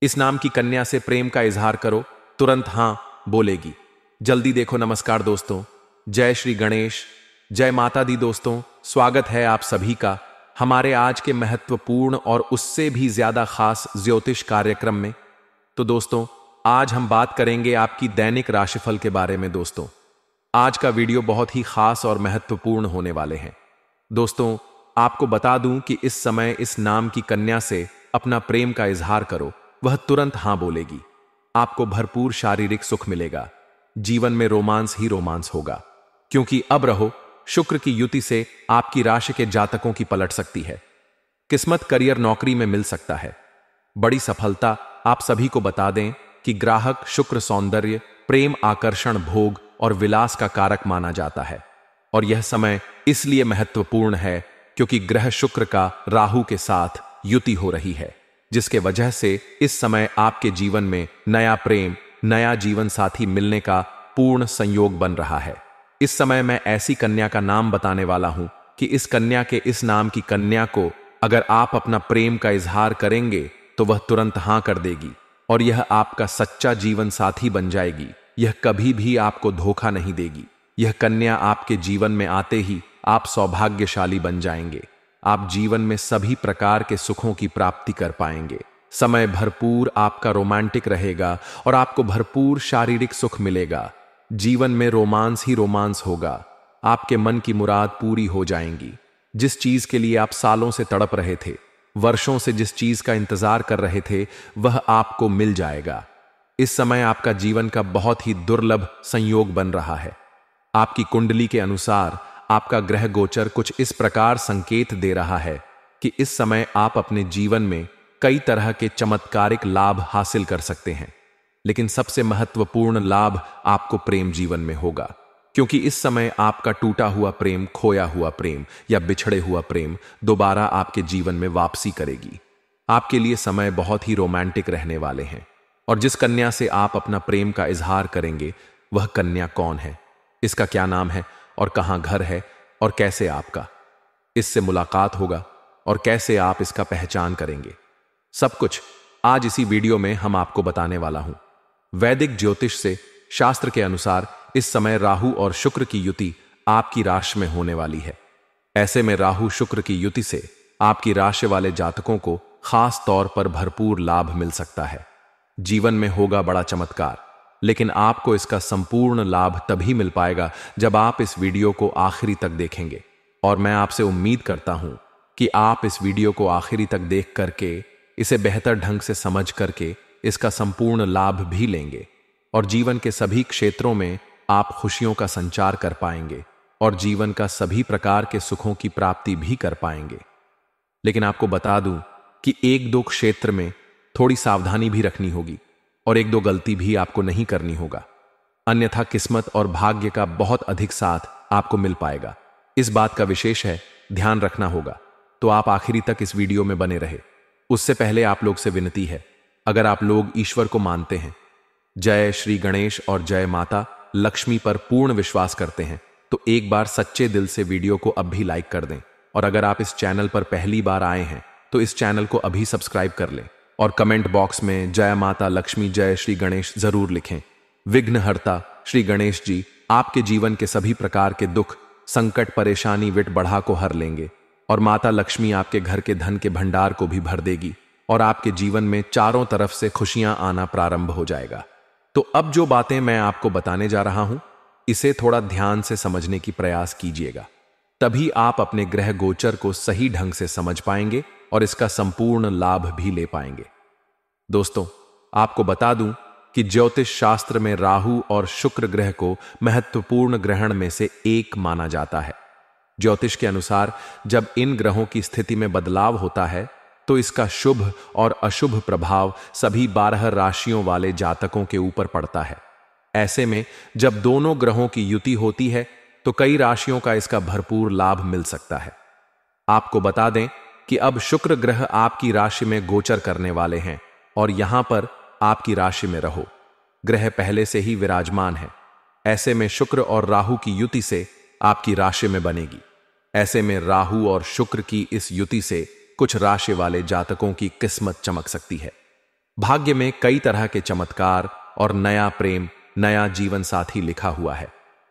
इस नाम की कन्या से प्रेम का इजहार करो, तुरंत हां बोलेगी। जल्दी देखो। नमस्कार दोस्तों, जय श्री गणेश, जय माता दी। दोस्तों, स्वागत है आप सभी का हमारे आज के महत्वपूर्ण और उससे भी ज्यादा खास ज्योतिष कार्यक्रम में। तो दोस्तों, आज हम बात करेंगे आपकी दैनिक राशिफल के बारे में। दोस्तों, आज का वीडियो बहुत ही खास और महत्वपूर्ण होने वाले हैं। दोस्तों, आपको बता दूं कि इस समय इस नाम की कन्या से अपना प्रेम का इजहार करो, वह तुरंत हां बोलेगी। आपको भरपूर शारीरिक सुख मिलेगा, जीवन में रोमांस ही रोमांस होगा, क्योंकि अब रहो शुक्र की युति से आपकी राशि के जातकों की पलट सकती है। किस्मत, करियर, नौकरी में मिल सकता है बड़ी सफलता। आप सभी को बता दें कि ग्राहक शुक्र सौंदर्य, प्रेम, आकर्षण, भोग और विलास का कारक माना जाता है। और यह समय इसलिए महत्वपूर्ण है क्योंकि ग्रह शुक्र का राहु के साथ युति हो रही है, जिसके वजह से इस समय आपके जीवन में नया प्रेम, नया जीवन साथी मिलने का पूर्ण संयोग बन रहा है। इस समय मैं ऐसी कन्या का नाम बताने वाला हूं कि इस कन्या के इस नाम की कन्या को अगर आप अपना प्रेम का इजहार करेंगे तो वह तुरंत हां कर देगी और यह आपका सच्चा जीवन साथी बन जाएगी। यह कभी भी आपको धोखा नहीं देगी। यह कन्या आपके जीवन में आते ही आप सौभाग्यशाली बन जाएंगे। आप जीवन में सभी प्रकार के सुखों की प्राप्ति कर पाएंगे। समय भरपूर आपका रोमांटिक रहेगा और आपको भरपूर शारीरिक सुख मिलेगा। जीवन में रोमांस ही रोमांस होगा। आपके मन की मुराद पूरी हो जाएंगी। जिस चीज के लिए आप सालों से तड़प रहे थे, वर्षों से जिस चीज का इंतजार कर रहे थे, वह आपको मिल जाएगा। इस समय आपका जीवन का बहुत ही दुर्लभ संयोग बन रहा है। आपकी कुंडली के अनुसार आपका ग्रह गोचर कुछ इस प्रकार संकेत दे रहा है कि इस समय आप अपने जीवन में कई तरह के चमत्कारिक लाभ हासिल कर सकते हैं, लेकिन सबसे महत्वपूर्ण लाभ आपको प्रेम जीवन में होगा, क्योंकि इस समय आपका टूटा हुआ प्रेम, खोया हुआ प्रेम या बिछड़े हुआ प्रेम दोबारा आपके जीवन में वापसी करेगी। आपके लिए समय बहुत ही रोमांटिक रहने वाले हैं। और जिस कन्या से आप अपना प्रेम का इजहार करेंगे, वह कन्या कौन है, इसका क्या नाम है और कहां घर है और कैसे आपका इससे मुलाकात होगा और कैसे आप इसका पहचान करेंगे, सब कुछ आज इसी वीडियो में हम आपको बताने वाला हूं। वैदिक ज्योतिष से शास्त्र के अनुसार इस समय राहु और शुक्र की युति आपकी राशि में होने वाली है। ऐसे में राहु शुक्र की युति से आपकी राशि वाले जातकों को खास तौर पर भरपूर लाभ मिल सकता है। जीवन में होगा बड़ा चमत्कार, लेकिन आपको इसका संपूर्ण लाभ तभी मिल पाएगा जब आप इस वीडियो को आखिरी तक देखेंगे। और मैं आपसे उम्मीद करता हूं कि आप इस वीडियो को आखिरी तक देख करके, इसे बेहतर ढंग से समझ करके इसका संपूर्ण लाभ भी लेंगे और जीवन के सभी क्षेत्रों में आप खुशियों का संचार कर पाएंगे और जीवन का सभी प्रकार के सुखों की प्राप्ति भी कर पाएंगे। लेकिन आपको बता दूं कि एक दो क्षेत्र में थोड़ी सावधानी भी रखनी होगी और एक दो गलती भी आपको नहीं करनी होगा, अन्यथा किस्मत और भाग्य का बहुत अधिक साथ आपको मिल पाएगा। इस बात का विशेष है ध्यान रखना होगा, तो आप आखिरी तक इस वीडियो में बने रहे। उससे पहले आप लोग से विनती है, अगर आप लोग ईश्वर को मानते हैं, जय श्री गणेश और जय माता लक्ष्मी पर पूर्ण विश्वास करते हैं, तो एक बार सच्चे दिल से वीडियो को अब भी लाइक कर दें। और अगर आप इस चैनल पर पहली बार आए हैं तो इस चैनल को अभी सब्सक्राइब कर लें और कमेंट बॉक्स में जय माता लक्ष्मी, जय श्री गणेश जरूर लिखें। विघ्नहर्ता श्री गणेश जी आपके जीवन के सभी प्रकार के दुख, संकट, परेशानी, विट बढ़ा को हर लेंगे और माता लक्ष्मी आपके घर के धन के भंडार को भी भर देगी और आपके जीवन में चारों तरफ से खुशियां आना प्रारंभ हो जाएगा। तो अब जो बातें मैं आपको बताने जा रहा हूं, इसे थोड़ा ध्यान से समझने की प्रयास कीजिएगा, तभी आप अपने ग्रह गोचर को सही ढंग से समझ पाएंगे और इसका संपूर्ण लाभ भी ले पाएंगे। दोस्तों, आपको बता दूं कि ज्योतिष शास्त्र में राहु और शुक्र ग्रह को महत्वपूर्ण ग्रहण में से एक माना जाता है। ज्योतिष के अनुसार जब इन ग्रहों की स्थिति में बदलाव होता है तो इसका शुभ और अशुभ प्रभाव सभी 12 राशियों वाले जातकों के ऊपर पड़ता है। ऐसे में जब दोनों ग्रहों की युति होती है तो कई राशियों का इसका भरपूर लाभ मिल सकता है। आपको बता दें कि अब शुक्र ग्रह आपकी राशि में गोचर करने वाले हैं और यहां पर आपकी राशि में रहो ग्रह पहले से ही विराजमान है। ऐसे में शुक्र और राहु की युति से आपकी राशि में बनेगी। ऐसे में राहु और शुक्र की इस युति से कुछ राशि वाले जातकों की किस्मत चमक सकती है। भाग्य में कई तरह के चमत्कार और नया प्रेम, नया जीवन साथी लिखा हुआ है,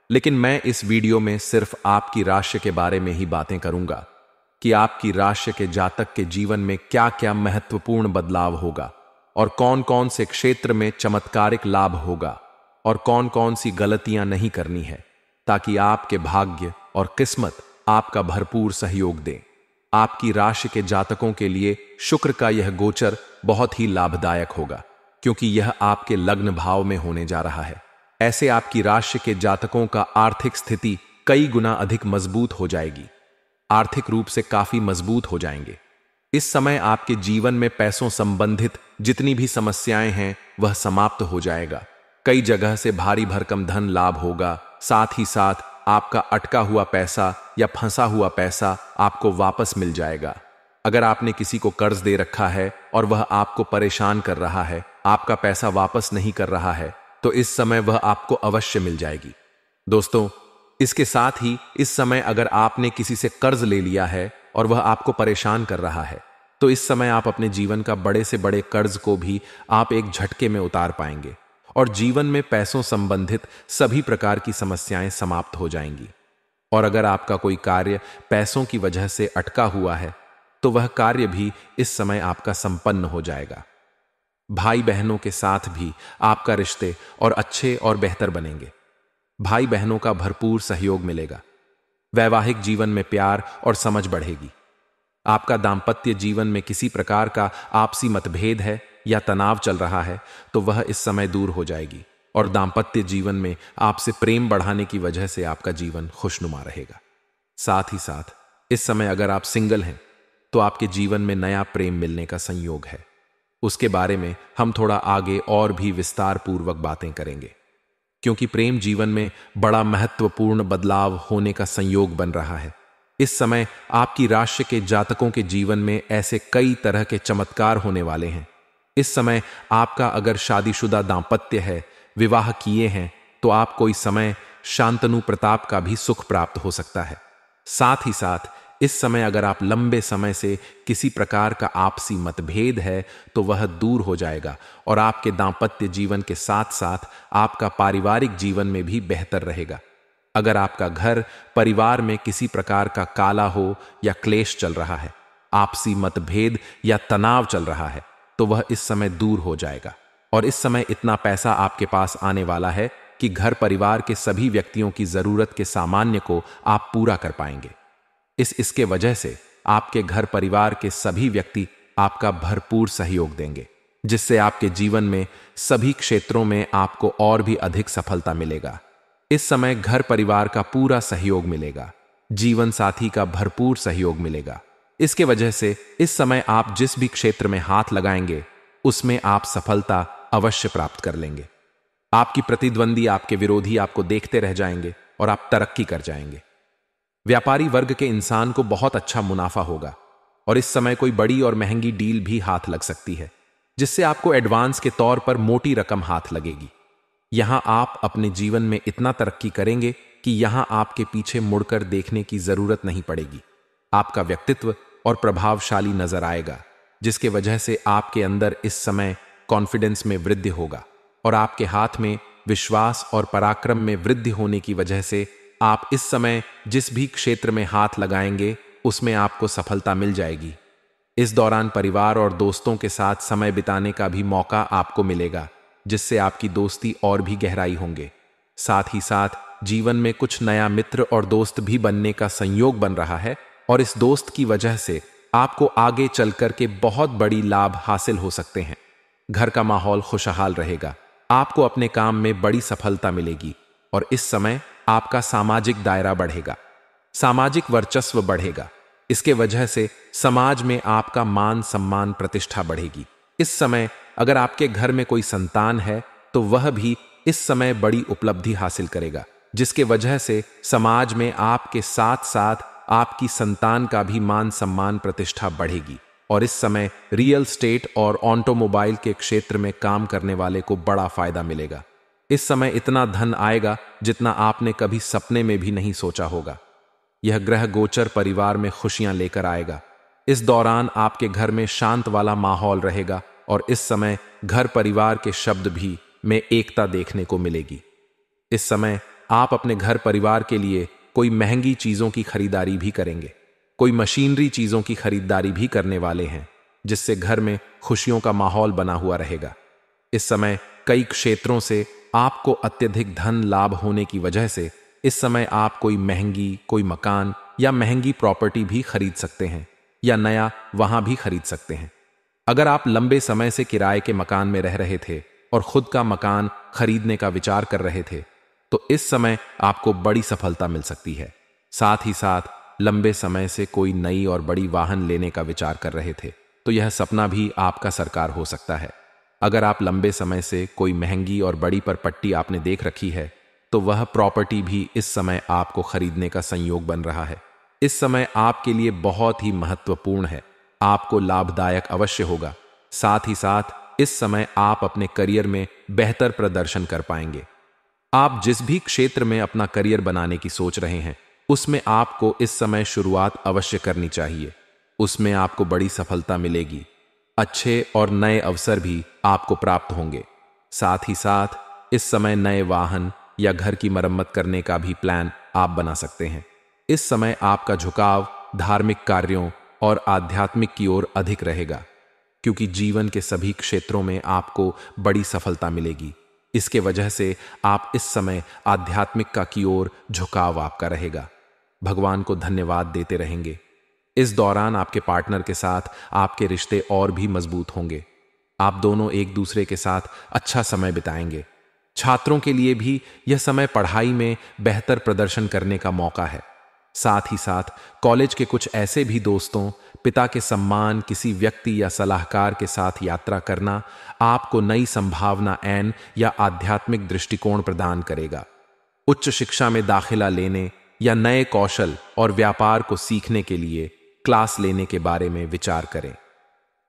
लेकिन मैं इस वीडियो में सिर्फ आपकी राशि के बारे में ही बातें करूंगा कि आपकी राशि के जातक के जीवन में क्या क्या महत्वपूर्ण बदलाव होगा और कौन कौन से क्षेत्र में चमत्कारिक लाभ होगा और कौन कौन सी गलतियां नहीं करनी है, ताकि आपके भाग्य और किस्मत आपका भरपूर सहयोग दें। आपकी राशि के जातकों के लिए शुक्र का यह गोचर बहुत ही लाभदायक होगा, क्योंकि यह आपके लग्न भाव में होने जा रहा है। ऐसे आपकी राशि के जातकों का आर्थिक स्थिति कई गुना अधिक मजबूत हो जाएगी, आर्थिक रूप से काफी मजबूत हो जाएंगे। इस समय आपके जीवन में पैसों संबंधित जितनी भी समस्याएं हैं वह समाप्त हो जाएगा। कई जगह से भारी भरकम धन लाभ होगा, साथ ही साथ आपका अटका हुआ पैसा या फंसा हुआ पैसा आपको वापस मिल जाएगा। अगर आपने किसी को कर्ज दे रखा है और वह आपको परेशान कर रहा है, आपका पैसा वापस नहीं कर रहा है, तो इस समय वह आपको अवश्य मिल जाएगी। दोस्तों, इसके साथ ही इस समय अगर आपने किसी से कर्ज ले लिया है और वह आपको परेशान कर रहा है, तो इस समय आप अपने जीवन का बड़े से बड़े कर्ज को भी आप एक झटके में उतार पाएंगे और जीवन में पैसों संबंधित सभी प्रकार की समस्याएं समाप्त हो जाएंगी। और अगर आपका कोई कार्य पैसों की वजह से अटका हुआ है, तो वह कार्य भी इस समय आपका संपन्न हो जाएगा। भाई बहनों के साथ भी आपका रिश्ते और अच्छे और बेहतर बनेंगे। भाई बहनों का भरपूर सहयोग मिलेगा। वैवाहिक जीवन में प्यार और समझ बढ़ेगी। आपका दांपत्य जीवन में किसी प्रकार का आपसी मतभेद है या तनाव चल रहा है, तो वह इस समय दूर हो जाएगी और दांपत्य जीवन में आपसे प्रेम बढ़ाने की वजह से आपका जीवन खुशनुमा रहेगा। साथ ही साथ इस समय अगर आप सिंगल हैं, तो आपके जीवन में नया प्रेम मिलने का संयोग है। उसके बारे में हम थोड़ा आगे और भी विस्तार पूर्वक बातें करेंगे, क्योंकि प्रेम जीवन में बड़ा महत्वपूर्ण बदलाव होने का संयोग बन रहा है। इस समय आपकी राशि के जातकों के जीवन में ऐसे कई तरह के चमत्कार होने वाले हैं। इस समय आपका अगर शादीशुदा दांपत्य है, विवाह किए हैं, तो आपको इस समय शांतनु प्रताप का भी सुख प्राप्त हो सकता है। साथ ही साथ इस समय अगर आप लंबे समय से किसी प्रकार का आपसी मतभेद है, तो वह दूर हो जाएगा और आपके दांपत्य जीवन के साथ साथ आपका पारिवारिक जीवन में भी बेहतर रहेगा। अगर आपका घर परिवार में किसी प्रकार का काला हो या क्लेश चल रहा है, आपसी मतभेद या तनाव चल रहा है, तो वह इस समय दूर हो जाएगा। और इस समय इतना पैसा आपके पास आने वाला है कि घर परिवार के सभी व्यक्तियों की जरूरत के सामान्य को आप पूरा कर पाएंगे। इसके वजह से आपके घर परिवार के सभी व्यक्ति आपका भरपूर सहयोग देंगे, जिससे आपके जीवन में सभी क्षेत्रों में आपको और भी अधिक सफलता मिलेगा। इस समय घर परिवार का पूरा सहयोग मिलेगा, जीवन साथी का भरपूर सहयोग मिलेगा। इसके वजह से इस समय आप जिस भी क्षेत्र में हाथ लगाएंगे, उसमें आप सफलता अवश्य प्राप्त कर लेंगे। आपकी प्रतिद्वंदी, आपके विरोधी आपको देखते रह जाएंगे और आप तरक्की कर जाएंगे। व्यापारी वर्ग के इंसान को बहुत अच्छा मुनाफा होगा और इस समय कोई बड़ी और महंगी डील भी हाथ लग सकती है, जिससे आपको एडवांस के तौर पर मोटी रकम हाथ लगेगी। यहां आप अपने जीवन में इतना तरक्की करेंगे कि यहां आपके पीछे मुड़कर देखने की जरूरत नहीं पड़ेगी। आपका व्यक्तित्व और प्रभावशाली नजर आएगा, जिसके वजह से आपके अंदर इस समय कॉन्फिडेंस में वृद्धि होगा और आपके हाथ में विश्वास और पराक्रम में वृद्धि होने की वजह से आप इस समय जिस भी क्षेत्र में हाथ लगाएंगे, उसमें आपको सफलता मिल जाएगी। इस दौरान परिवार और दोस्तों के साथ समय बिताने का भी मौका आपको मिलेगा, जिससे आपकी दोस्ती और भी गहराई होंगे। साथ ही साथ जीवन में कुछ नया मित्र और दोस्त भी बनने का संयोग बन रहा है और इस दोस्त की वजह से आपको आगे चलकर के बहुत बड़ी लाभ हासिल हो सकते हैं। घर का माहौल खुशहाल रहेगा, आपको अपने काम में बड़ी सफलता मिलेगी और इस समय आपका सामाजिक दायरा बढ़ेगा, सामाजिक वर्चस्व बढ़ेगा। इसके वजह से समाज में आपका मान सम्मान प्रतिष्ठा बढ़ेगी। इस समय अगर आपके घर में कोई संतान है, तो वह भी इस समय बड़ी उपलब्धि हासिल करेगा, जिसके वजह से समाज में आपके साथ साथ आपकी संतान का भी मान सम्मान प्रतिष्ठा बढ़ेगी। और इस समय रियल स्टेट और ऑटोमोबाइल के क्षेत्र में काम करने वाले को बड़ा फायदा मिलेगा। इस समय इतना धन आएगा जितना आपने कभी सपने में भी नहीं सोचा होगा। यह ग्रह गोचर परिवार में खुशियां लेकर आएगा। इस दौरान आपके घर में शांत वाला माहौल रहेगा और इस समय घर परिवार के शब्द भी में एकता देखने को मिलेगी। इस समय आप अपने घर परिवार के लिए कोई महंगी चीजों की खरीदारी भी करेंगे, कोई मशीनरी चीजों की खरीदारी भी करने वाले हैं, जिससे घर में खुशियों का माहौल बना हुआ रहेगा। इस समय कई क्षेत्रों से आपको अत्यधिक धन लाभ होने की वजह से इस समय आप कोई मकान या महंगी प्रॉपर्टी भी खरीद सकते हैं या नया वहां भी खरीद सकते हैं। अगर आप लंबे समय से किराए के मकान में रह रहे थे और खुद का मकान खरीदने का विचार कर रहे थे, तो इस समय आपको बड़ी सफलता मिल सकती है। साथ ही साथ लंबे समय से कोई नई और बड़ी वाहन लेने का विचार कर रहे थे, तो यह सपना भी आपका साकार हो सकता है। अगर आप लंबे समय से कोई महंगी और बड़ी पर पट्टी आपने देख रखी है, तो वह प्रॉपर्टी भी इस समय आपको खरीदने का संयोग बन रहा है। इस समय आपके लिए बहुत ही महत्वपूर्ण है, आपको लाभदायक अवश्य होगा। साथ ही साथ इस समय आप अपने करियर में बेहतर प्रदर्शन कर पाएंगे। आप जिस भी क्षेत्र में अपना करियर बनाने की सोच रहे हैं, उसमें आपको इस समय शुरुआत अवश्य करनी चाहिए। उसमें आपको बड़ी सफलता मिलेगी, अच्छे और नए अवसर भी आपको प्राप्त होंगे। साथ ही साथ इस समय नए वाहन या घर की मरम्मत करने का भी प्लान आप बना सकते हैं। इस समय आपका झुकाव धार्मिक कार्यों और आध्यात्मिक की ओर अधिक रहेगा, क्योंकि जीवन के सभी क्षेत्रों में आपको बड़ी सफलता मिलेगी। इसके वजह से आप इस समय आध्यात्मिकता की ओर झुकाव आपका रहेगा। भगवान को धन्यवाद देते रहेंगे। इस दौरान आपके पार्टनर के साथ आपके रिश्ते और भी मजबूत होंगे। आप दोनों एक दूसरे के साथ अच्छा समय बिताएंगे। छात्रों के लिए भी यह समय पढ़ाई में बेहतर प्रदर्शन करने का मौका है। साथ ही साथ कॉलेज के कुछ ऐसे भी दोस्तों, पिता के सम्मान, किसी व्यक्ति या सलाहकार के साथ यात्रा करना आपको नई संभावना एन या आध्यात्मिक दृष्टिकोण प्रदान करेगा। उच्च शिक्षा में दाखिला लेने या नए कौशल और व्यापार को सीखने के लिए क्लास लेने के बारे में विचार करें।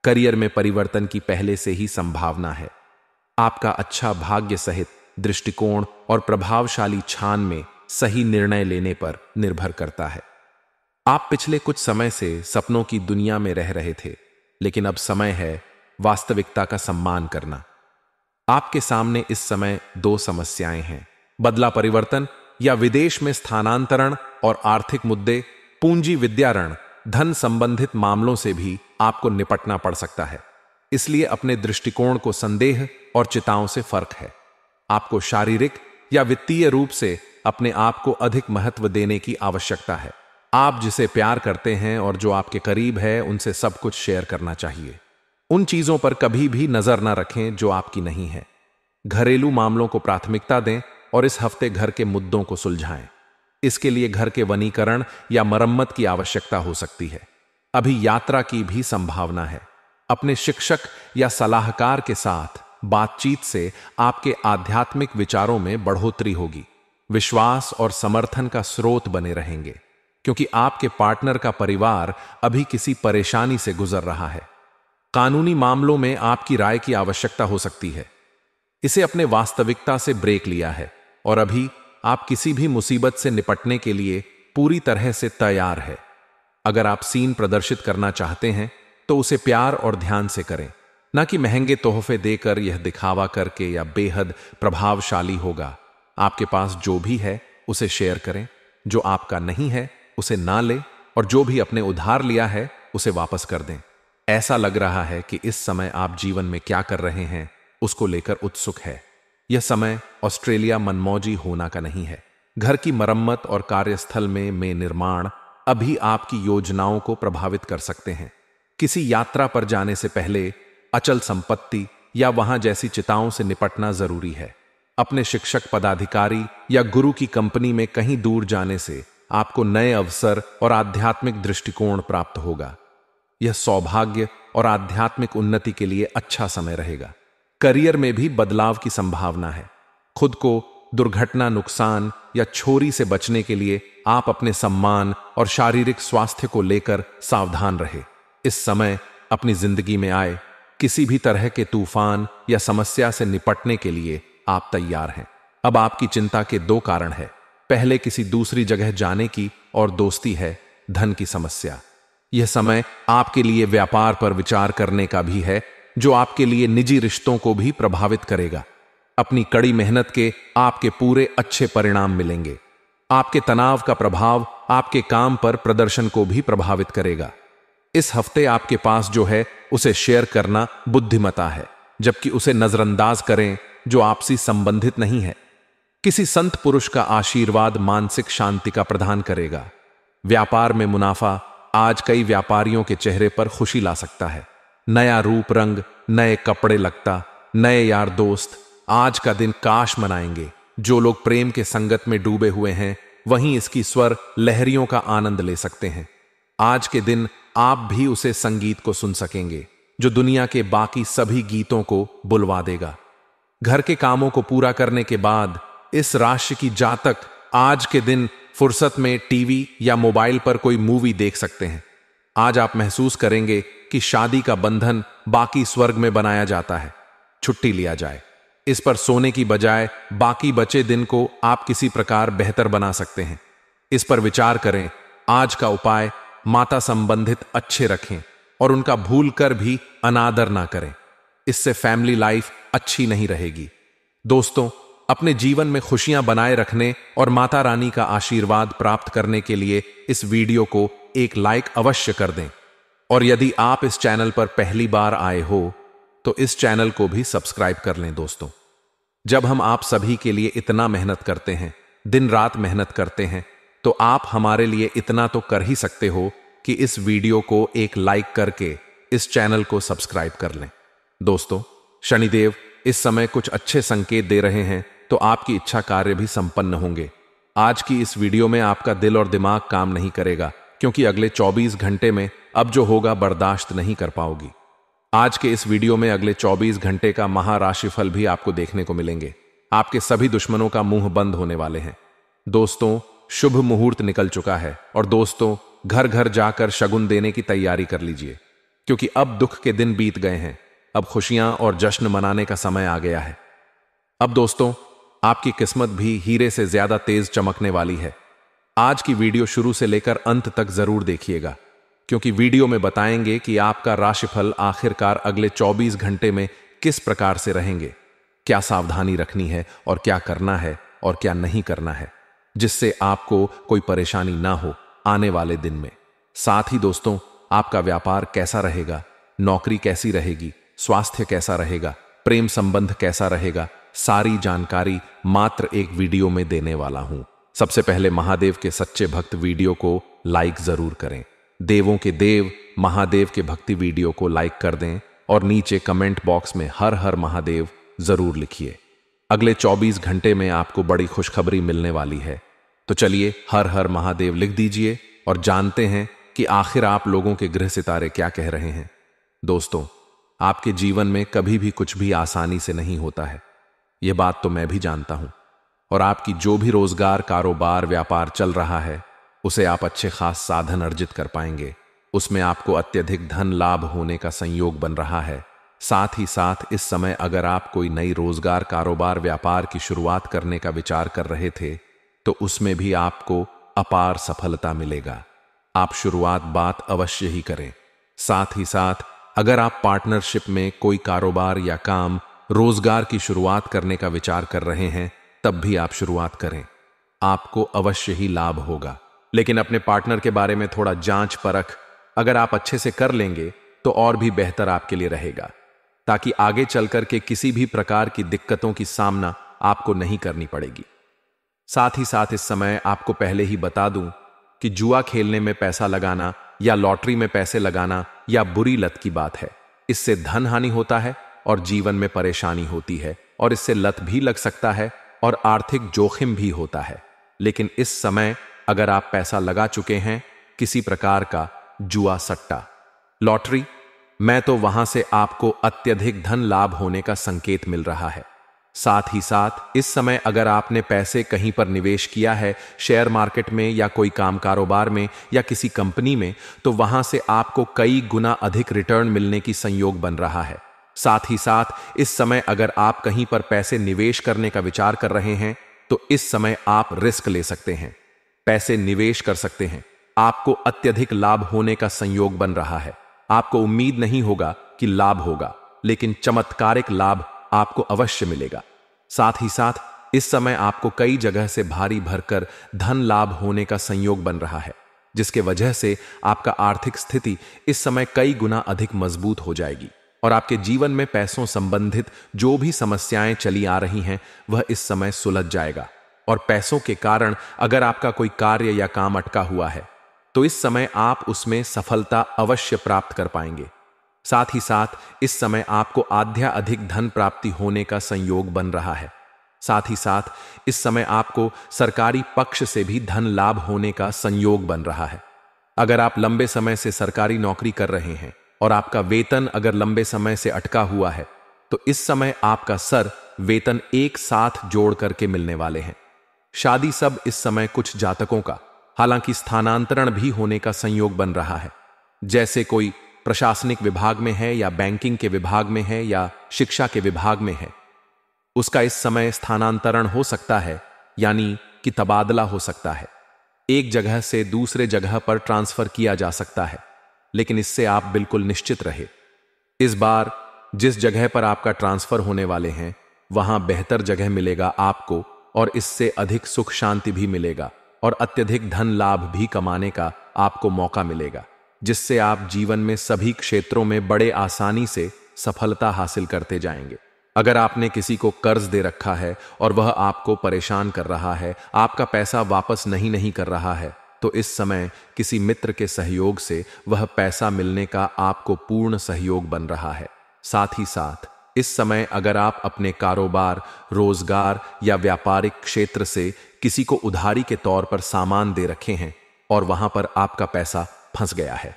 करियर में परिवर्तन की पहले से ही संभावना है। आपका अच्छा भाग्य सहित दृष्टिकोण और प्रभावशाली छान में सही निर्णय लेने पर निर्भर करता है। आप पिछले कुछ समय से सपनों की दुनिया में रह रहे थे, लेकिन अब समय है वास्तविकता का सम्मान करना। आपके सामने इस समय दो समस्याएं हैं: बदला परिवर्तन या विदेश में स्थानांतरण और आर्थिक मुद्दे, पूंजी विद्या ऋण, धन संबंधित मामलों से भी आपको निपटना पड़ सकता है। इसलिए अपने दृष्टिकोण को संदेह और चिताओं से फर्क है। आपको शारीरिक या वित्तीय रूप से अपने आप को अधिक महत्व देने की आवश्यकता है। आप जिसे प्यार करते हैं और जो आपके करीब है, उनसे सब कुछ शेयर करना चाहिए। उन चीजों पर कभी भी नजर न रखें जो आपकी नहीं है। घरेलू मामलों को प्राथमिकता दें और इस हफ्ते घर के मुद्दों को सुलझाएं। इसके लिए घर के वनीकरण या मरम्मत की आवश्यकता हो सकती है। अभी यात्रा की भी संभावना है। अपने शिक्षक या सलाहकार के साथ बातचीत से आपके आध्यात्मिक विचारों में बढ़ोतरी होगी। विश्वास और समर्थन का स्रोत बने रहेंगे, क्योंकि आपके पार्टनर का परिवार अभी किसी परेशानी से गुजर रहा है। कानूनी मामलों में आपकी राय की आवश्यकता हो सकती है। इसे अपने वास्तविकता से ब्रेक लिया है और अभी आप किसी भी मुसीबत से निपटने के लिए पूरी तरह से तैयार है। अगर आप सीन प्रदर्शित करना चाहते हैं तो उसे प्यार और ध्यान से करें, न कि महंगे तोहफे देकर, यह दिखावा करके या बेहद प्रभावशाली होगा। आपके पास जो भी है उसे शेयर करें, जो आपका नहीं है उसे ना ले और जो भी अपने उधार लिया है उसे वापस कर दें। ऐसा लग रहा है कि इस समय आप जीवन में क्या कर रहे हैं उसको लेकर उत्सुक है। यह समय ऑस्ट्रेलिया मनमौजी होना का नहीं है। घर की मरम्मत और कार्यस्थल में निर्माण अभी आपकी योजनाओं को प्रभावित कर सकते हैं। किसी यात्रा पर जाने से पहले अचल संपत्ति या वहां जैसी चिताओं से निपटना जरूरी है। अपने शिक्षक, पदाधिकारी या गुरु की कंपनी में कहीं दूर जाने से आपको नए अवसर और आध्यात्मिक दृष्टिकोण प्राप्त होगा। यह सौभाग्य और आध्यात्मिक उन्नति के लिए अच्छा समय रहेगा। करियर में भी बदलाव की संभावना है। खुद को दुर्घटना, नुकसान या छोरी से बचने के लिए आप अपने सम्मान और शारीरिक स्वास्थ्य को लेकर सावधान रहे। इस समय अपनी जिंदगी में आए किसी भी तरह के तूफान या समस्या से निपटने के लिए आप तैयार हैं। अब आपकी चिंता के दो कारण हैं। पहले किसी दूसरी जगह जाने की और दोस्ती है धन की समस्या। यह समय आपके लिए व्यापार पर विचार करने का भी है जो आपके लिए निजी रिश्तों को भी प्रभावित करेगा। अपनी कड़ी मेहनत के आपके पूरे अच्छे परिणाम मिलेंगे। आपके तनाव का प्रभाव आपके काम पर प्रदर्शन को भी प्रभावित करेगा। इस हफ्ते आपके पास जो है उसे शेयर करना बुद्धिमता है, जबकि उसे नजरअंदाज करें जो आपसी संबंधित नहीं है। किसी संत पुरुष का आशीर्वाद मानसिक शांति का प्रदान करेगा। व्यापार में मुनाफा आज कई व्यापारियों के चेहरे पर खुशी ला सकता है। नया रूप रंग, नए कपड़े लगता, नए यार दोस्त आज का दिन काश मनाएंगे। जो लोग प्रेम के संगत में डूबे हुए हैं वहीं इसकी स्वर लहरियों का आनंद ले सकते हैं। आज के दिन आप भी उसे संगीत को सुन सकेंगे जो दुनिया के बाकी सभी गीतों को बुलवा देगा। घर के कामों को पूरा करने के बाद इस राशि की जातक आज के दिन फुर्सत में टीवी या मोबाइल पर कोई मूवी देख सकते हैं। आज आप महसूस करेंगे कि शादी का बंधन बाकी स्वर्ग में बनाया जाता है। छुट्टी लिया जाए। इस पर सोने की बजाय बाकी बचे दिन को आप किसी प्रकार बेहतर बना सकते हैं। इस पर विचार करें। आज का उपाय माता संबंधित अच्छे रखें और उनका भूल कर भी अनादर ना करें। इससे फैमिली लाइफ अच्छी नहीं रहेगी। दोस्तों, अपने जीवन में खुशियां बनाए रखने और माता रानी का आशीर्वाद प्राप्त करने के लिए इस वीडियो को एक लाइक अवश्य कर दें। और यदि आप इस चैनल पर पहली बार आए हो तो इस चैनल को भी सब्सक्राइब कर लें। दोस्तों, जब हम आप सभी के लिए इतना मेहनत करते हैं, दिन रात मेहनत करते हैं, तो आप हमारे लिए इतना तो कर ही सकते हो कि इस वीडियो को एक लाइक करके इस चैनल को सब्सक्राइब कर लें। दोस्तों, शनिदेव इस समय कुछ अच्छे संकेत दे रहे हैं, तो आपकी इच्छा कार्य भी संपन्न होंगे। आज की इस वीडियो में आपका दिल और दिमाग काम नहीं करेगा, क्योंकि अगले 24 घंटे में अब जो होगा बर्दाश्त नहीं कर पाओगी। आज के इस वीडियो में अगले 24 घंटे का महाराशिफल भी आपको देखने को मिलेंगे। आपके सभी दुश्मनों का मुंह बंद होने वाले हैं। दोस्तों, शुभ मुहूर्त निकल चुका है और दोस्तों, घर घर जाकर शगुन देने की तैयारी कर लीजिए, क्योंकि अब दुख के दिन बीत गए हैं। अब खुशियां और जश्न मनाने का समय आ गया है। अब दोस्तों, आपकी किस्मत भी हीरे से ज्यादा तेज चमकने वाली है। आज की वीडियो शुरू से लेकर अंत तक जरूर देखिएगा, क्योंकि वीडियो में बताएंगे कि आपका राशिफल आखिरकार अगले 24 घंटे में किस प्रकार से रहेंगे, क्या सावधानी रखनी है और क्या करना है और क्या नहीं करना है, जिससे आपको कोई परेशानी ना हो आने वाले दिन में। साथ ही दोस्तों, आपका व्यापार कैसा रहेगा, नौकरी कैसी रहेगी, स्वास्थ्य कैसा रहेगा, प्रेम संबंध कैसा रहेगा, सारी जानकारी मात्र एक वीडियो में देने वाला हूं। सबसे पहले महादेव के सच्चे भक्त वीडियो को लाइक जरूर करें। देवों के देव महादेव के भक्ति वीडियो को लाइक कर दें और नीचे कमेंट बॉक्स में हर हर महादेव जरूर लिखिए। अगले 24 घंटे में आपको बड़ी खुशखबरी मिलने वाली है, तो चलिए हर हर महादेव लिख दीजिए और जानते हैं कि आखिर आप लोगों के ग्रह सितारे क्या कह रहे हैं। दोस्तों, आपके जीवन में कभी भी कुछ भी आसानी से नहीं होता है, यह बात तो मैं भी जानता हूं। और आपकी जो भी रोजगार, कारोबार, व्यापार चल रहा है, उसे आप अच्छे खास साधन अर्जित कर पाएंगे। उसमें आपको अत्यधिक धन लाभ होने का संयोग बन रहा है। साथ ही साथ इस समय अगर आप कोई नई रोजगार, कारोबार, व्यापार की शुरुआत करने का विचार कर रहे थे, तो उसमें भी आपको अपार सफलता मिलेगा। आप शुरुआत बात अवश्य ही करें। साथ ही साथ अगर आप पार्टनरशिप में कोई कारोबार या काम, रोजगार की शुरुआत करने का विचार कर रहे हैं, तब भी आप शुरुआत करें, आपको अवश्य ही लाभ होगा। लेकिन अपने पार्टनर के बारे में थोड़ा जांच परख अगर आप अच्छे से कर लेंगे तो और भी बेहतर आपके लिए रहेगा, ताकि आगे चलकर के किसी भी प्रकार की दिक्कतों की सामना आपको नहीं करनी पड़ेगी। साथ ही साथ इस समय आपको पहले ही बता दूं कि जुआ खेलने में पैसा लगाना या लॉटरी में पैसे लगाना या बुरी लत की बात है। इससे धन हानि होता है और जीवन में परेशानी होती है, और इससे लत भी लग सकता है और आर्थिक जोखिम भी होता है। लेकिन इस समय अगर आप पैसा लगा चुके हैं किसी प्रकार का जुआ, सट्टा, लॉटरी, मैं तो वहां से आपको अत्यधिक धन लाभ होने का संकेत मिल रहा है। साथ ही साथ इस समय अगर आपने पैसे कहीं पर निवेश किया है, शेयर मार्केट में या कोई काम कारोबार में या किसी कंपनी में, तो वहां से आपको कई गुना अधिक रिटर्न मिलने की संयोग बन रहा है। साथ ही साथ इस समय अगर आप कहीं पर पैसे निवेश करने का विचार कर रहे हैं, तो इस समय आप रिस्क ले सकते हैं, पैसे निवेश कर सकते हैं। आपको अत्यधिक लाभ होने का संयोग बन रहा है। आपको उम्मीद नहीं होगा कि लाभ होगा, लेकिन चमत्कारिक लाभ आपको अवश्य मिलेगा। साथ ही साथ इस समय आपको कई जगह से भारी भरकर धन लाभ होने का संयोग बन रहा है, जिसके वजह से आपका आर्थिक स्थिति इस समय कई गुना अधिक मजबूत हो जाएगी और आपके जीवन में पैसों संबंधित जो भी समस्याएं चली आ रही हैं वह इस समय सुलझ जाएगा। और पैसों के कारण अगर आपका कोई कार्य या काम अटका हुआ है तो इस समय आप उसमें सफलता अवश्य प्राप्त कर पाएंगे। साथ ही साथ इस समय आपको अधिक धन प्राप्ति होने का संयोग बन रहा है। साथ ही साथ इस समय आपको सरकारी पक्ष से भी धन लाभ होने का संयोग बन रहा है। अगर आप लंबे समय से सरकारी नौकरी कर रहे हैं और आपका वेतन अगर लंबे समय से अटका हुआ है तो इस समय आपका वेतन एक साथ जोड़ करके मिलने वाले हैं। शादी सब इस समय कुछ जातकों का हालांकि स्थानांतरण भी होने का संयोग बन रहा है। जैसे कोई प्रशासनिक विभाग में है या बैंकिंग के विभाग में है या शिक्षा के विभाग में है, उसका इस समय स्थानांतरण हो सकता है, यानी कि तबादला हो सकता है। एक जगह से दूसरे जगह पर ट्रांसफर किया जा सकता है, लेकिन इससे आप बिल्कुल निश्चित रहे, इस बार जिस जगह पर आपका ट्रांसफर होने वाले हैं वहां बेहतर जगह मिलेगा आपको और इससे अधिक सुख शांति भी मिलेगा और अत्यधिक धन लाभ भी कमाने का आपको मौका मिलेगा, जिससे आप जीवन में सभी क्षेत्रों में बड़े आसानी से सफलता हासिल करते जाएंगे। अगर आपने किसी को कर्ज दे रखा है और वह आपको परेशान कर रहा है, आपका पैसा वापस नहीं कर रहा है, तो इस समय किसी मित्र के सहयोग से वह पैसा मिलने का आपको पूर्ण सहयोग बन रहा है। साथ ही साथ इस समय अगर आप अपने कारोबार, रोजगार या व्यापारिक क्षेत्र से किसी को उधारी के तौर पर सामान दे रखे हैं और वहां पर आपका पैसा फंस गया है,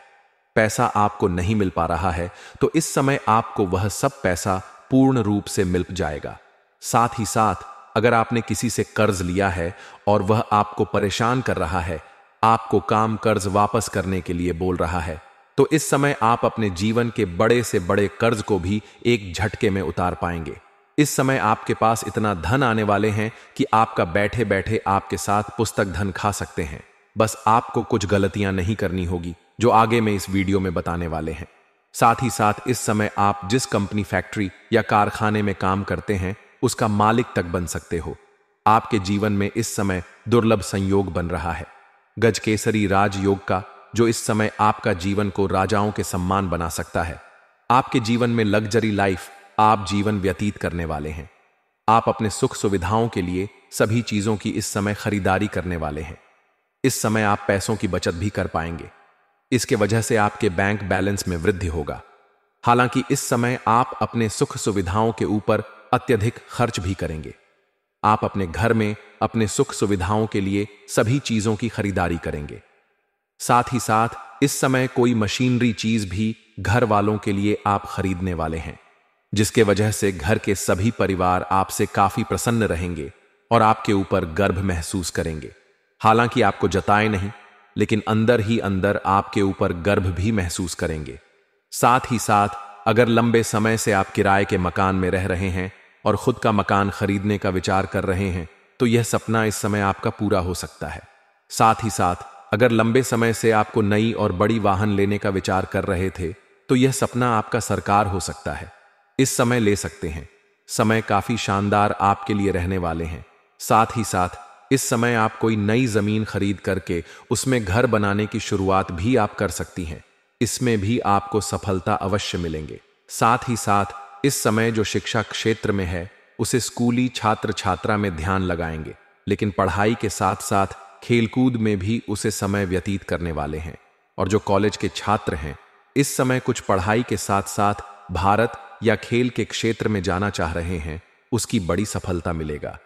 पैसा आपको नहीं मिल पा रहा है, तो इस समय आपको वह सब पैसा पूर्ण रूप से मिल जाएगा। साथ ही साथ अगर आपने किसी से कर्ज लिया है और वह आपको परेशान कर रहा है, आपको काम कर्ज वापस करने के लिए बोल रहा है, तो इस समय आप अपने जीवन के बड़े से बड़े कर्ज को भी एक झटके में उतार पाएंगे। इस समय आपके पास इतना धन आने वाले हैं कि आपका बैठे बैठे आपके साथ पुस्तक धन खा सकते हैं। बस आपको कुछ गलतियां नहीं करनी होगी जो आगे में इस वीडियो में बताने वाले हैं। साथ ही साथ इस समय आप जिस कंपनी, फैक्ट्री या कारखाने में काम करते हैं उसका मालिक तक बन सकते हो। आपके जीवन में इस समय दुर्लभ संयोग बन रहा है गजकेसरी राजयोग का, जो इस समय आपका जीवन को राजाओं के सम्मान बना सकता है। आपके जीवन में लग्जरी लाइफ आप जीवन व्यतीत करने वाले हैं। आप अपने सुख सुविधाओं के लिए सभी चीजों की इस समय खरीदारी करने वाले हैं। इस समय आप पैसों की बचत भी कर पाएंगे, इसके वजह से आपके बैंक बैलेंस में वृद्धि होगा। हालांकि इस समय आप अपने सुख सुविधाओं के ऊपर अत्यधिक खर्च भी करेंगे। आप अपने घर में अपने सुख सुविधाओं के लिए सभी चीजों की खरीदारी करेंगे। साथ ही साथ इस समय कोई मशीनरी चीज भी घर वालों के लिए आप खरीदने वाले हैं, जिसके वजह से घर के सभी परिवार आपसे काफी प्रसन्न रहेंगे और आपके ऊपर गर्व महसूस करेंगे। हालांकि आपको जताए नहीं, लेकिन अंदर ही अंदर आपके ऊपर गर्व भी महसूस करेंगे। साथ ही साथ अगर लंबे समय से आप किराए के मकान में रह रहे हैं और खुद का मकान खरीदने का विचार कर रहे हैं, तो यह सपना इस समय आपका पूरा हो सकता है। साथ ही साथ अगर लंबे समय से आपको नई और बड़ी वाहन लेने का विचार कर रहे थे, तो यह सपना आपका साकार हो सकता है। इस समय ले सकते हैं। समय काफी शानदार आपके लिए रहने वाले हैं। साथ ही साथ इस समय आप कोई नई जमीन खरीद करके उसमें घर बनाने की शुरुआत भी आप कर सकती हैं। इसमें भी आपको सफलता अवश्य मिलेंगे। साथ ही साथ इस समय जो शिक्षा क्षेत्र में है उसे स्कूली छात्र छात्रा में ध्यान लगाएंगे, लेकिन पढ़ाई के साथ साथ खेलकूद में भी उसे समय व्यतीत करने वाले हैं। और जो कॉलेज के छात्र हैं इस समय कुछ पढ़ाई के साथ साथ भारत या खेल के क्षेत्र में जाना चाह रहे हैं, उसकी बड़ी सफलता मिलेगा।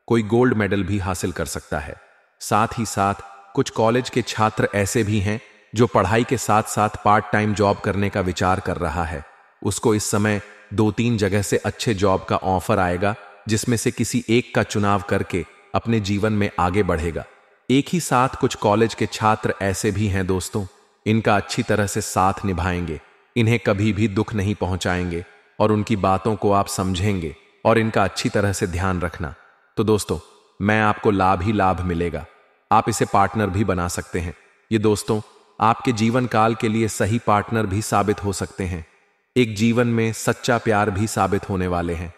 कोई गोल्ड मेडल भी हासिल कर सकता है। साथ ही साथ कुछ कॉलेज के छात्र ऐसे भी हैं जो पढ़ाई के साथ साथ पार्ट टाइम जॉब करने का विचार कर रहा है। उसको इस समय 2-3 जगह से अच्छे जॉब का ऑफर आएगा, जिसमें से किसी एक का चुनाव करके अपने जीवन में आगे बढ़ेगा। एक ही साथ कुछ कॉलेज के छात्र ऐसे भी हैं दोस्तों, इनका अच्छी तरह से साथ निभाएंगे, इन्हें कभी भी दुख नहीं पहुंचाएंगे और उनकी बातों को आप समझेंगे और इनका अच्छी तरह से ध्यान रखना। तो दोस्तों, मैं आपको लाभ ही लाभ मिलेगा। आप इसे पार्टनर भी बना सकते हैं। ये दोस्तों आपके जीवन काल के लिए सही पार्टनर भी साबित हो सकते हैं। एक जीवन में सच्चा प्यार भी साबित होने वाले हैं।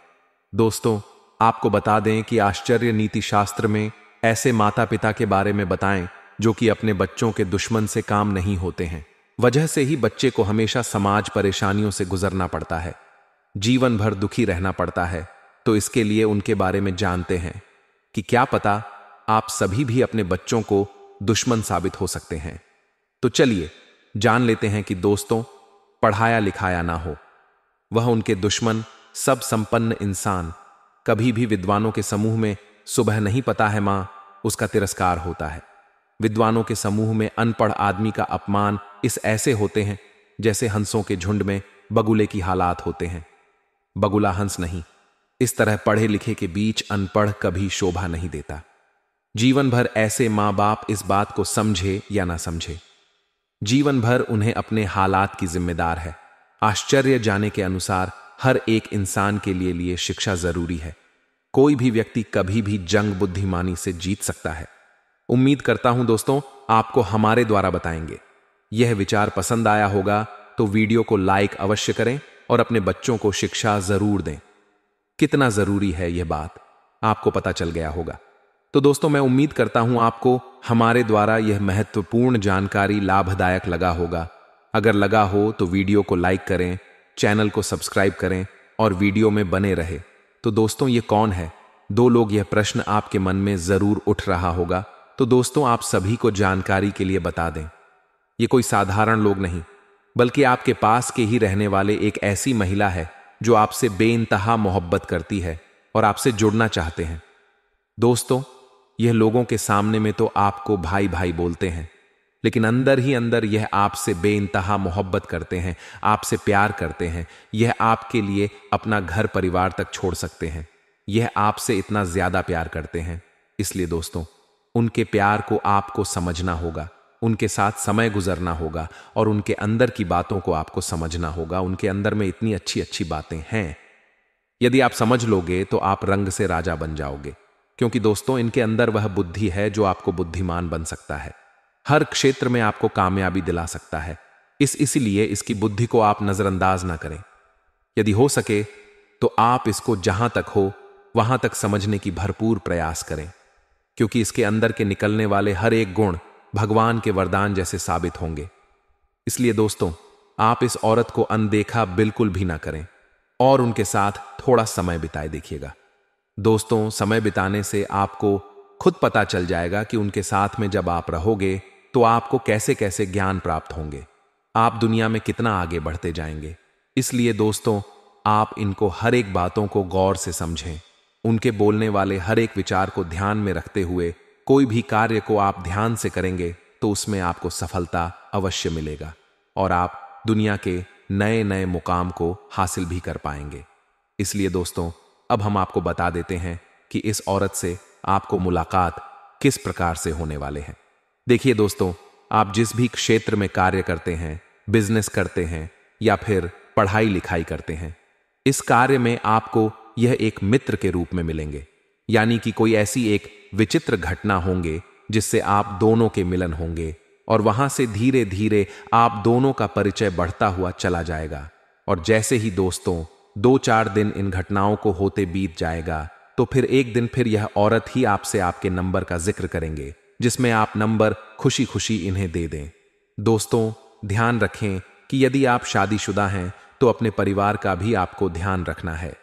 दोस्तों, आपको बता दें कि आश्चर्य नीति शास्त्र में ऐसे माता पिता के बारे में बताएं जो कि अपने बच्चों के दुश्मन से काम नहीं होते हैं। वजह से ही बच्चे को हमेशा समाज परेशानियों से गुजरना पड़ता है, जीवन भर दुखी रहना पड़ता है। तो इसके लिए उनके बारे में जानते हैं कि क्या पता आप सभी भी अपने बच्चों को दुश्मन साबित हो सकते हैं। तो चलिए जान लेते हैं कि दोस्तों, पढ़ाया लिखाया ना हो वह उनके दुश्मन, सब संपन्न इंसान, कभी भी विद्वानों के समूह में सुबह नहीं पता है मां, उसका तिरस्कार होता है। विद्वानों के समूह में अनपढ़ आदमी का अपमान इस ऐसे होते हैं जैसे हंसों के झुंड में बगुले की हालात होते हैं। बगुला हंस नहीं, इस तरह पढ़े लिखे के बीच अनपढ़ कभी शोभा नहीं देता। जीवन भर ऐसे मां बाप इस बात को समझे या ना समझे, जीवन भर उन्हें अपने हालात की जिम्मेदार है। आश्चर्य जाने के अनुसार हर एक इंसान के लिए शिक्षा जरूरी है। कोई भी व्यक्ति कभी भी जंग बुद्धिमानी से जीत सकता है। उम्मीद करता हूं दोस्तों आपको हमारे द्वारा बताएंगे यह विचार पसंद आया होगा, तो वीडियो को लाइक अवश्य करें और अपने बच्चों को शिक्षा जरूर दें। कितना जरूरी है यह बात आपको पता चल गया होगा। तो दोस्तों, मैं उम्मीद करता हूं आपको हमारे द्वारा यह महत्वपूर्ण जानकारी लाभदायक लगा होगा। अगर लगा हो तो वीडियो को लाइक करें, चैनल को सब्सक्राइब करें और वीडियो में बने रहे। तो दोस्तों, ये कौन है? 2 लोग, यह प्रश्न आपके मन में जरूर उठ रहा होगा। तो दोस्तों, आप सभी को जानकारी के लिए बता दें, ये कोई साधारण लोग नहीं, बल्कि आपके पास के ही रहने वाले एक ऐसी महिला है जो आपसे बेइंतहा मोहब्बत करती है और आपसे जुड़ना चाहते हैं। दोस्तों, यह लोगों के सामने में तो आपको भाई भाई बोलते हैं, लेकिन अंदर ही अंदर यह आपसे बेइंतहा मोहब्बत करते हैं, आपसे प्यार करते हैं। यह आपके लिए अपना घर परिवार तक छोड़ सकते हैं। यह आपसे इतना ज्यादा प्यार करते हैं। इसलिए दोस्तों, उनके प्यार को आपको समझना होगा, उनके साथ समय गुजरना होगा और उनके अंदर की बातों को आपको समझना होगा। उनके अंदर में इतनी अच्छी अच्छी बातें हैं, यदि आप समझ लोगे तो आप रंग से राजा बन जाओगे। क्योंकि दोस्तों, इनके अंदर वह बुद्धि है जो आपको बुद्धिमान बन सकता है, हर क्षेत्र में आपको कामयाबी दिला सकता है। इसलिए इसकी बुद्धि को आप नजरअंदाज ना करें। यदि हो सके तो आप इसको जहां तक हो वहां तक समझने की भरपूर प्रयास करें, क्योंकि इसके अंदर के निकलने वाले हर एक गुण भगवान के वरदान जैसे साबित होंगे। इसलिए दोस्तों, आप इस औरत को अनदेखा बिल्कुल भी ना करें और उनके साथ थोड़ा समय बिताए देखिएगा। दोस्तों, समय बिताने से आपको खुद पता चल जाएगा कि उनके साथ में जब आप रहोगे तो आपको कैसे कैसे ज्ञान प्राप्त होंगे, आप दुनिया में कितना आगे बढ़ते जाएंगे। इसलिए दोस्तों, आप इनको हर एक बातों को गौर से समझें। उनके बोलने वाले हर एक विचार को ध्यान में रखते हुए कोई भी कार्य को आप ध्यान से करेंगे तो उसमें आपको सफलता अवश्य मिलेगा और आप दुनिया के नए नए मुकाम को हासिल भी कर पाएंगे। इसलिए दोस्तों, अब हम आपको बता देते हैं कि इस औरत से आपको मुलाकात किस प्रकार से होने वाले हैं। देखिए दोस्तों, आप जिस भी क्षेत्र में कार्य करते हैं, बिजनेस करते हैं या फिर पढ़ाई लिखाई करते हैं, इस कार्य में आपको यह एक मित्र के रूप में मिलेंगे। यानी कि कोई ऐसी एक विचित्र घटना होंगे जिससे आप दोनों के मिलन होंगे और वहां से धीरे धीरे आप दोनों का परिचय बढ़ता हुआ चला जाएगा। और जैसे ही दोस्तों 2-4 दिन इन घटनाओं को होते बीत जाएगा, तो फिर एक दिन फिर यह औरत ही आपसे आपके नंबर का जिक्र करेंगे, जिसमें आप नंबर खुशी खुशी इन्हें दे दें। दोस्तों, ध्यान रखें कि यदि आप शादीशुदा हैं तो अपने परिवार का भी आपको ध्यान रखना है।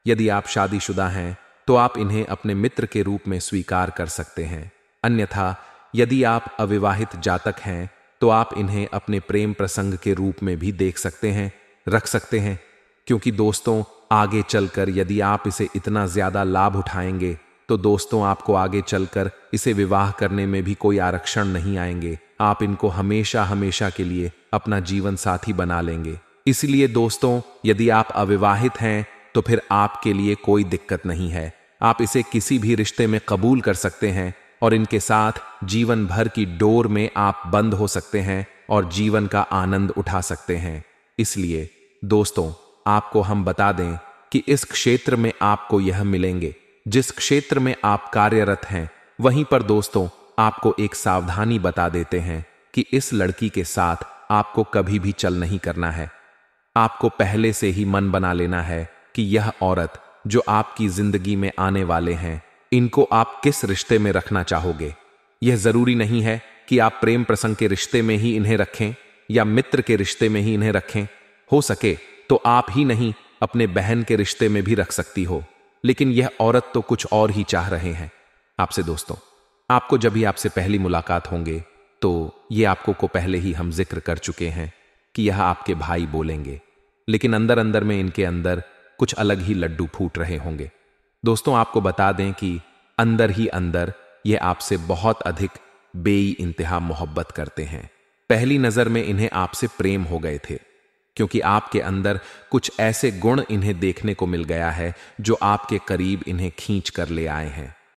यदि आप शादीशुदा हैं तो आप इन्हें अपने मित्र के रूप में स्वीकार कर सकते हैं। अन्यथा यदि आप अविवाहित जातक हैं तो आप इन्हें अपने प्रेम प्रसंग के रूप में भी देख सकते हैं, रख सकते हैं। क्योंकि दोस्तों, आगे चलकर यदि आप इसे इतना ज्यादा लाभ उठाएंगे तो दोस्तों, आपको आगे चलकर इसे विवाह करने में भी कोई आरक्षण नहीं आएंगे। आप इनको हमेशा हमेशा के लिए अपना जीवन साथी बना लेंगे। इसलिए दोस्तों, यदि आप अविवाहित हैं तो फिर आपके लिए कोई दिक्कत नहीं है। आप इसे किसी भी रिश्ते में कबूल कर सकते हैं और इनके साथ जीवन भर की डोर में आप बंद हो सकते हैं और जीवन का आनंद उठा सकते हैं। इसलिए दोस्तों, आपको हम बता दें कि इस क्षेत्र में आपको यह मिलेंगे। जिस क्षेत्र में आप कार्यरत हैं, वहीं पर दोस्तों आपको एक सावधानी बता देते हैं कि इस लड़की के साथ आपको कभी भी चल नहीं करना है। आपको पहले से ही मन बना लेना है कि यह औरत जो आपकी जिंदगी में आने वाले हैं, इनको आप किस रिश्ते में रखना चाहोगे। यह जरूरी नहीं है कि आप प्रेम प्रसंग के रिश्ते में ही इन्हें रखें या मित्र के रिश्ते में ही इन्हें रखें। हो सके तो आप ही नहीं, अपने बहन के रिश्ते में भी रख सकती हो। लेकिन यह औरत तो कुछ और ही चाह रहे हैं आपसे। दोस्तों, आपको जब भी आपसे पहली मुलाकात होंगे तो ये आपको को पहले ही हम जिक्र कर चुके हैं कि यह आपके भाई बोलेंगे, लेकिन अंदर अंदर में इनके अंदर कुछ अलग ही लड्डू फूट रहे होंगे। दोस्तों, आपको बता दें कि अंदर ही अंदर ये आपसे बहुत अधिक बेइंतहा मोहब्बत करते हैं। पहली नजर में इन्हें आपसे प्रेम हो गए थे, क्योंकि आपके अंदर कुछ ऐसे गुण इन्हें देखने को मिल गया है जो आपके करीब इन्हें खींच कर ले आए हैं।